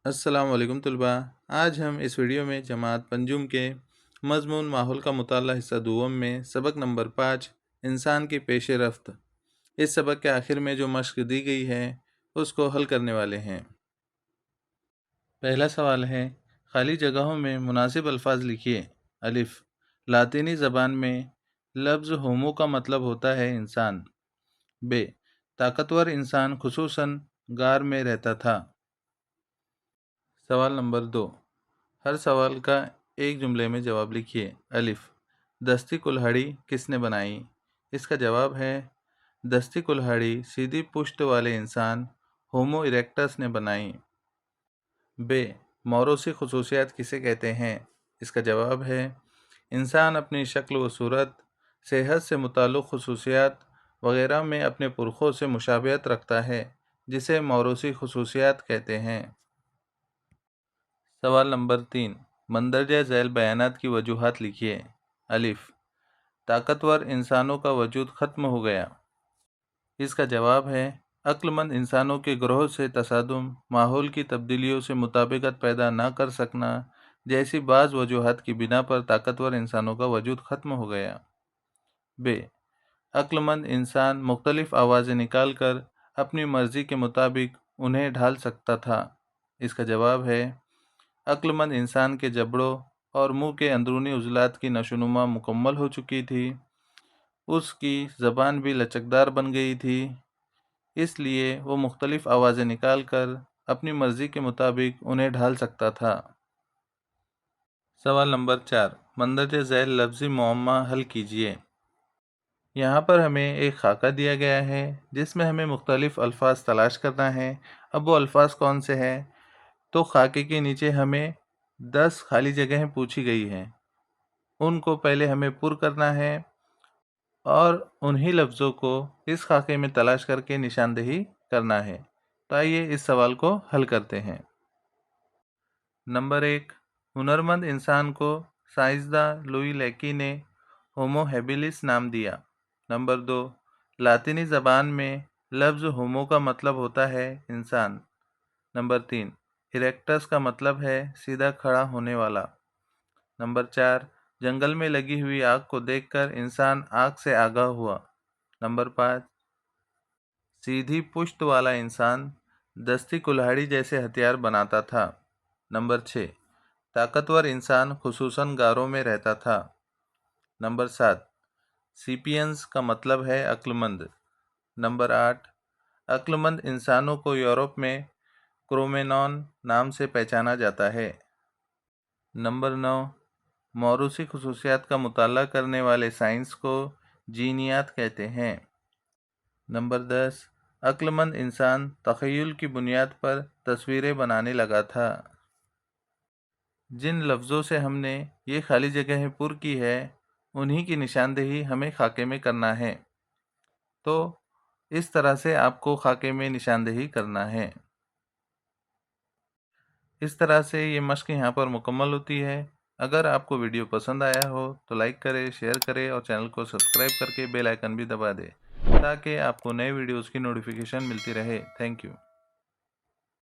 अस्सलाम वालेकुम तलबा। आज हम इस वीडियो में जमात पंजुम के मज़मून माहौल का मुताला हिस्सा दुवम में सबक नंबर 5 इंसान की पेश रफ्त, इस सबक के आखिर में जो मश्क दी गई है उसको हल करने वाले हैं। पहला सवाल है, खाली जगहों में मुनासिब अल्फाज लिखिए। अलिफ, लातीनी ज़बान में लफ्ज़ होमो का मतलब होता है इंसान। बे, ताकतवर इंसान खुसूसन गार में रहता था। सवाल नंबर 2, हर सवाल का एक जुमले में जवाब लिखिए। अलिफ, दस्ती कुल्हाड़ी किसने बनाई? इसका जवाब है, दस्ती कुल्हाड़ी सीधी पुश्त वाले इंसान होमो इरेक्टस ने बनाई। बे, मौरूसी खसूसियात किसे कहते हैं? इसका जवाब है, इंसान अपनी शक्ल व सूरत, सेहत से मुताल्लिक़ खसूसियात वगैरह में अपने पुरखों से मुशाबहत रखता है, जिसे मौरूसी खसूसियात कहते हैं। सवाल नंबर 3, मंदरजा झैल बयानात की वजूहात लिखिए। अलिफ, ताकतवर इंसानों का वजूद ख़त्म हो गया। इसका जवाब है, अक्लमंद इंसानों के ग्रोह से तसादुम, माहौल की तब्दीलियों से मुताबिकत पैदा न कर सकना जैसी बाज़ वजूहात की बिना पर ताकतवर इंसानों का वजूद ख़त्म हो गया। बे, अक्लमंद इंसान मुख्तलिफ़ आवाज़ें निकाल कर अपनी मर्ज़ी के मुताबिक उन्हें ढाल सकता था। इसका जवाब है, अक्लमंद इंसान के जबड़ों और मुंह के अंदरूनी उज़लात की नशोनुमा मुकम्मल हो चुकी थी। उसकी ज़बान भी लचकदार बन गई थी, इसलिए वो मुख्तलिफ़ आवाज़ें निकाल कर अपनी मर्ज़ी के मुताबिक उन्हें ढाल सकता था। सवाल नंबर 4, मंदरजे झैल लफ्ज़ी मुअम्मा हल कीजिए। यहाँ पर हमें एक खाका दिया गया है जिसमें हमें मुख्तलिफ़ अल्फाज तलाश करना है। अब वो अल्फाज कौन से हैं? तो खाके के नीचे हमें 10 खाली जगहें पूछी गई हैं, उनको पहले हमें पुर करना है और उन्हीं लफ्ज़ों को इस खाके में तलाश करके निशानदेही करना है। तो आइए इस सवाल को हल करते हैं। नंबर 1, हुनरमंद इंसान को साइंसदां लुई लेकी ने होमो हैबिलिस नाम दिया। नंबर 2, लातीनी ज़बान में लफ्ज़ होमो का मतलब होता है इंसान। नंबर 3, इरेक्टस का मतलब है सीधा खड़ा होने वाला। नंबर 4, जंगल में लगी हुई आग को देखकर इंसान आग से आगाह हुआ। नंबर 5, सीधी पुश्त वाला इंसान दस्ती कुल्हाड़ी जैसे हथियार बनाता था। नंबर 6, ताकतवर इंसान खुसूसन गारों में रहता था। नंबर 7, सीपियंस का मतलब है अक्लमंद। नंबर 8, अक्लमंद इंसानों को यूरोप में क्रोमेनॉन नाम से पहचाना जाता है। नंबर 9, मौरूसी खसूसियात का मुताला करने वाले साइंस को जीनियात कहते हैं। नंबर 10, अक्लमंद इंसान तख़य्युल की बुनियाद पर तस्वीरें बनाने लगा था। जिन लफ्ज़ों से हमने ये खाली जगहें पुर की है, उन्हीं की निशानदेही हमें खाके में करना है। तो इस तरह से आपको खाके में निशानदेही करना है। इस तरह से ये मश्क यहाँ पर मुकम्मल होती है। अगर आपको वीडियो पसंद आया हो तो लाइक करें, शेयर करें और चैनल को सब्सक्राइब करके बेल आइकन भी दबा दें ताकि आपको नए वीडियोज़ की नोटिफिकेशन मिलती रहे। Thank you.